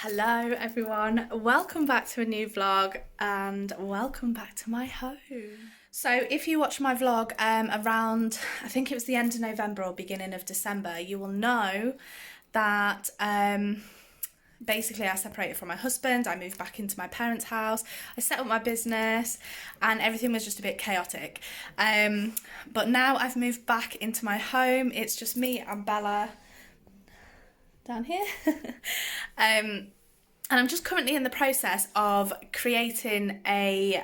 Hello everyone, welcome back to a new vlog and welcome back to my home. So if you watch my vlog around, I think it was the end of November or beginning of December, you will know that basically I separated from my husband, I moved back into my parents' house, I set up my business and everything was just a bit chaotic. But now I've moved back into my home, it's just me and Bella down here. And I'm just currently in the process of creating a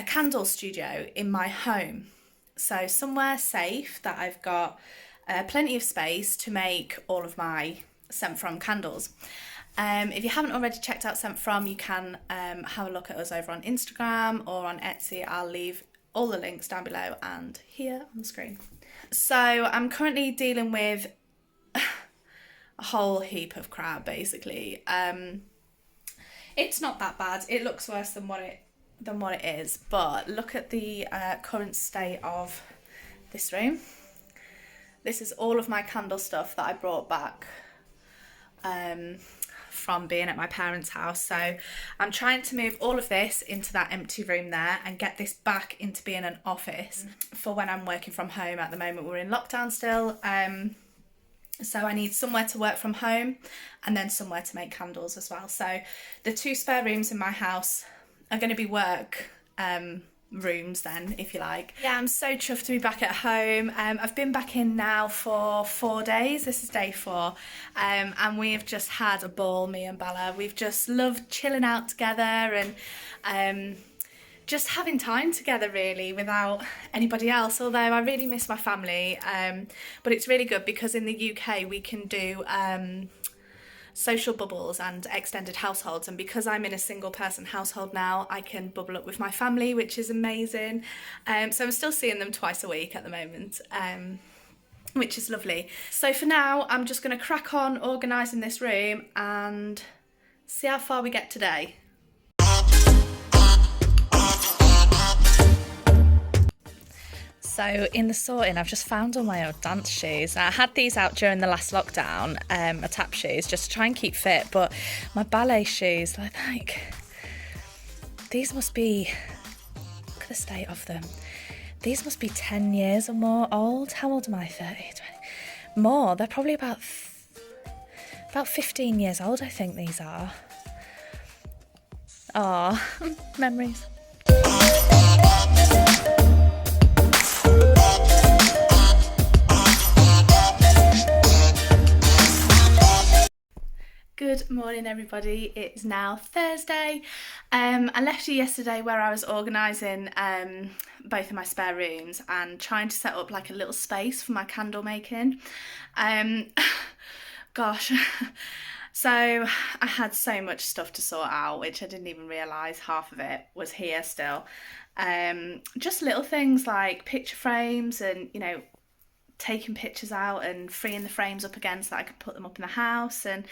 candle studio in my home. So somewhere safe that I've got plenty of space to make all of my Scent From candles. If you haven't already checked out Scent From, you can have a look at us over on Instagram or on Etsy. I'll leave all the links down below and here on the screen. So I'm currently dealing with a whole heap of crap basically. It's not that bad. It looks worse than what it is, but look at the current state of this room. This is all of my candle stuff that I brought back from being at my parents' house. So I'm trying to move all of this into that empty room there and get this back into being an office for when I'm working from home. At the moment we're in lockdown still. So I need somewhere to work from home and then somewhere to make candles as well. So the two spare rooms in my house are going to be work rooms then, if you like. Yeah, I'm so chuffed to be back at home. I've been back in now for 4 days. This is day 4. And we've just had a ball, me and Bella. We've just loved chilling out together and just having time together really without anybody else, although I really miss my family, but it's really good because in the UK we can do social bubbles and extended households, and because I'm in a single person household now I can bubble up with my family, which is amazing. So I'm still seeing them twice a week at the moment, which is lovely. So for now I'm just going to crack on organising this room and see how far we get today. So in the sorting, I've just found all my old dance shoes. I had these out during the last lockdown, my tap shoes, just to try and keep fit, but my ballet shoes, I think, these must be, look at the state of them. These must be 10 years or more old. How old am I? 30, 20? More, they're probably about 15 years old, I think these are. Oh, memories. Good morning everybody, it's now Thursday. I left you yesterday where I was organising both of my spare rooms and trying to set up like a little space for my candle making. Gosh, so I had so much stuff to sort out, which I didn't even realise half of it was here still. Just little things like picture frames and, you know, taking pictures out and freeing the frames up again so that I could put them up in the house, and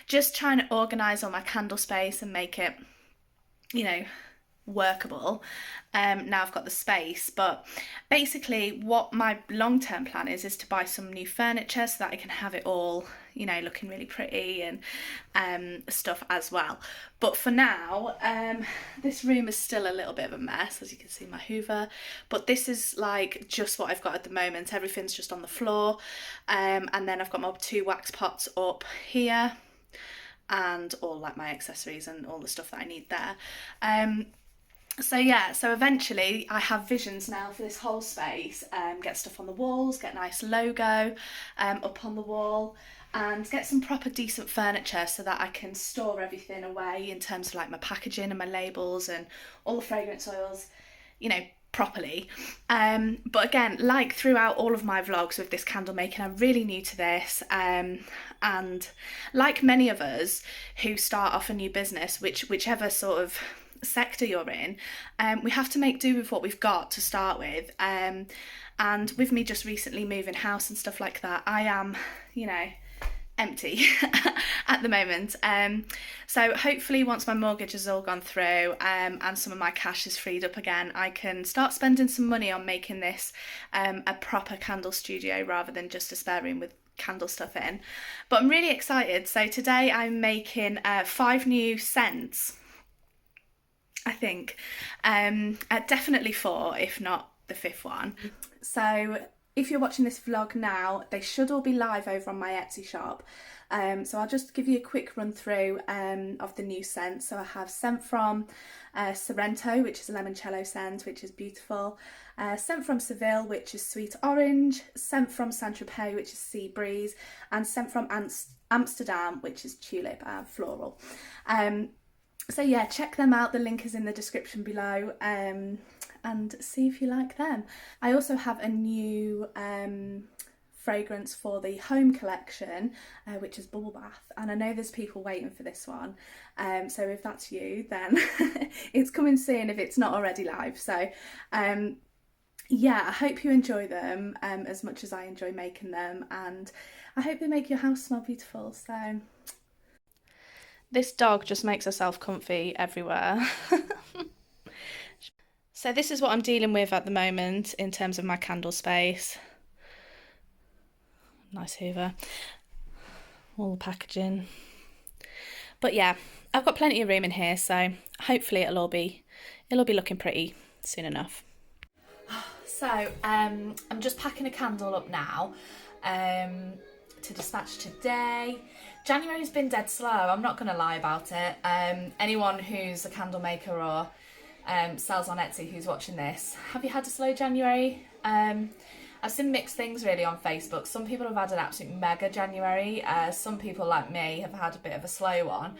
just trying to organise all my candle space and make it, you know, workable. Now I've got the space, but basically what my long-term plan is to buy some new furniture so that I can have it all, you know, looking really pretty and stuff as well. But for now, this room is still a little bit of a mess, as you can see my Hoover, but this is like just what I've got at the moment. Everything's just on the floor, and then I've got my 2 wax pots up here and all like my accessories and all the stuff that I need there. So yeah, so eventually I have visions now for this whole space, get stuff on the walls, get a nice logo up on the wall, and get some proper decent furniture so that I can store everything away in terms of like my packaging and my labels and all the fragrance oils, you know, properly. But again, like throughout all of my vlogs with this candle making, I'm really new to this, and like many of us who start off a new business, whichever sort of sector you're in, we have to make do with what we've got to start with, and with me just recently moving house and stuff like that, I am, you know, empty at the moment. So hopefully once my mortgage has all gone through, and some of my cash is freed up again, I can start spending some money on making this a proper candle studio rather than just a spare room with candle stuff in. But I'm really excited. So today I'm making 5 new scents, I think. Definitely 4, if not the 5th one. So if you're watching this vlog now, they should all be live over on my Etsy shop. So I'll just give you a quick run through of the new scents. So I have scent from Sorrento, which is a limoncello scent, which is beautiful. Scent from Seville, which is sweet orange. Scent from Saint-Tropez, which is sea breeze. And scent from Amsterdam, which is tulip and floral. So yeah, check them out. The link is in the description below. And see if you like them. I also have a new fragrance for the home collection, which is Bubble Bath, and I know there's people waiting for this one, so if that's you, then it's coming soon if it's not already live. So yeah, I hope you enjoy them as much as I enjoy making them, and I hope they make your house smell beautiful. So this dog just makes herself comfy everywhere. So this is what I'm dealing with at the moment in terms of my candle space. Nice Hoover. All the packaging. But yeah, I've got plenty of room in here, so hopefully it'll be looking pretty soon enough. So I'm just packing a candle up now to dispatch today. January's been dead slow, I'm not going to lie about it. Anyone who's a candle maker or sells on Etsy who's watching this, have you had a slow January? I've seen mixed things really on Facebook. Some people have had an absolute mega January. Some people like me have had a bit of a slow one.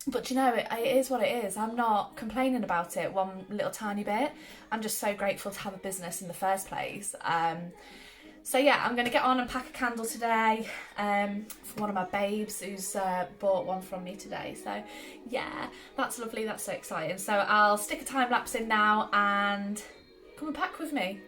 But you know, it is what it is. I'm not complaining about it one little tiny bit. I'm just so grateful to have a business in the first place. So yeah, I'm going to get on and pack a candle today for one of my babes who's bought one from me today. So yeah, that's lovely, that's so exciting. So I'll stick a time lapse in now and come and pack with me.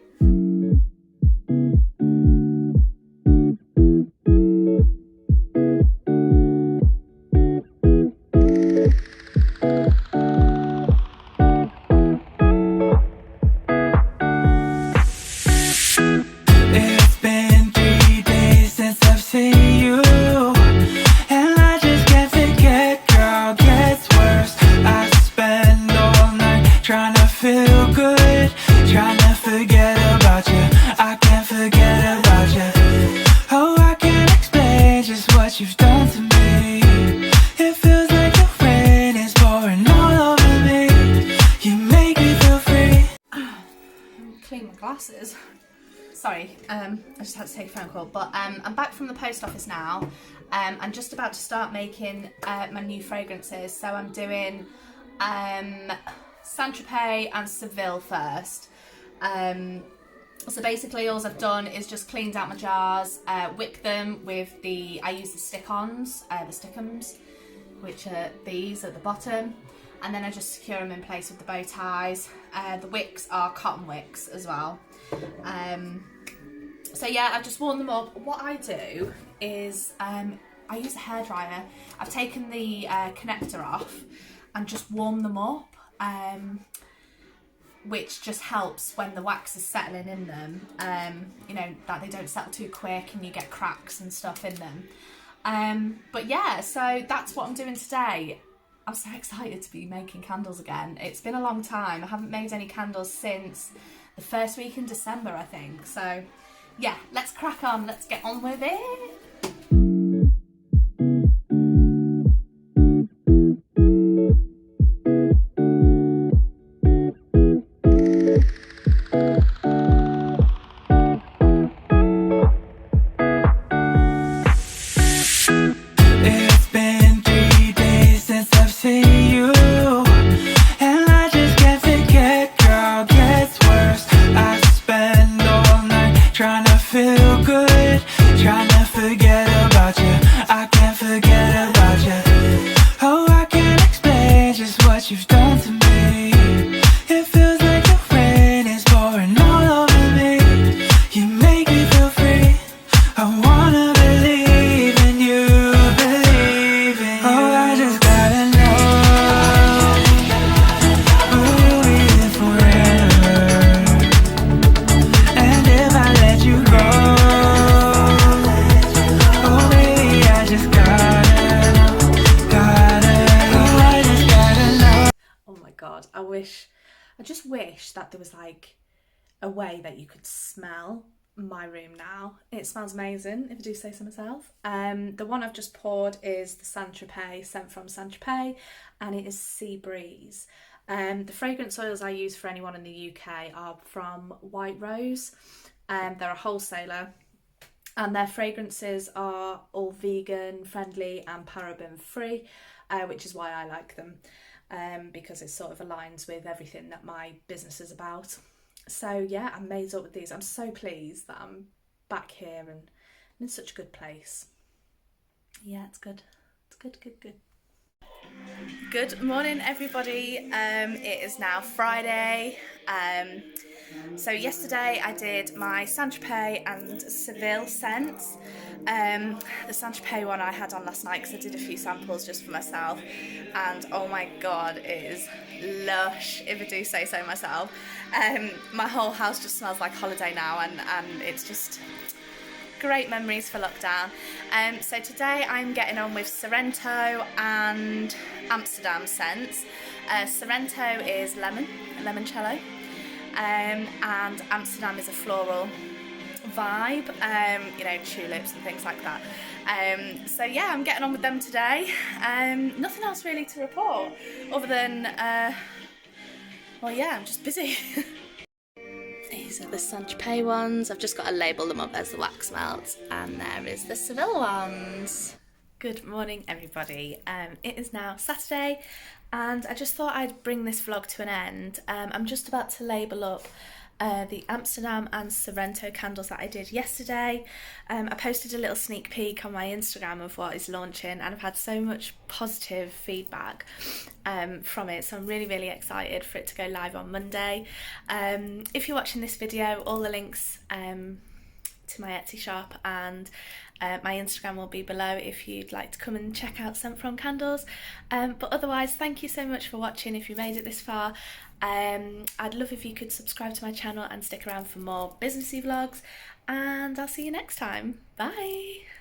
Sorry, I just had to take a phone call, but I'm back from the post office now. I'm just about to start making my new fragrances, so I'm doing Saint-Tropez and Seville first. So basically all I've done is just cleaned out my jars, whipped them with I use the stick-ons, the stickums, which are these at the bottom, and then I just secure them in place with the bow ties. The wicks are cotton wicks as well. So yeah, I've just warmed them up. What I do is I use a hairdryer. I've taken the connector off and just warm them up, which just helps when the wax is settling in them, you know, that they don't settle too quick and you get cracks and stuff in them. But yeah, so that's what I'm doing today. I'm so excited to be making candles again. It's been a long time. I haven't made any candles since the first week in December, I think. So yeah, let's crack on. Let's get on with it. Trying to feel good, trying to forget I just wish that there was like a way that you could smell my room now. It smells amazing, if I do say so myself. The one I've just poured is the Saint Tropez, sent from Saint Tropez, and it is Sea Breeze. The fragrance oils I use for anyone in the UK are from White Rose. They're a wholesaler, and their fragrances are all vegan friendly and paraben free, which is why I like them, because it sort of aligns with everything that my business is about. So yeah, I'm made up with these. I'm so pleased that I'm back here and in such a good place. Yeah, it's good. It's good, good, good. Good morning, everybody. It is now Friday. So yesterday I did my Saint Tropez and Seville scents. The Saint Tropez one I had on last night because I did a few samples just for myself, and oh my god, it is lush, if I do say so myself. My whole house just smells like holiday now, and it's just great memories for lockdown. So today I'm getting on with Sorrento and Amsterdam scents. Sorrento is limoncello, and Amsterdam is a floral vibe, tulips and things like that. So yeah, I'm getting on with them today. Nothing else really to report other than, I'm just busy. These are the Saint Tropez ones. I've just got to label them up as the wax melts, and there is the Seville ones. Good morning, everybody. It is now Saturday, and I just thought I'd bring this vlog to an end. I'm just about to label up the Amsterdam and Sorrento candles that I did yesterday. I posted a little sneak peek on my Instagram of what is launching, and I've had so much positive feedback from it, so I'm really, really excited for it to go live on Monday. If you're watching this video, all the links to my Etsy shop and my Instagram will be below if you'd like to come and check out Scent From Candles. But otherwise, thank you so much for watching if you made it this far. I'd love if you could subscribe to my channel and stick around for more businessy vlogs, and I'll see you next time. Bye!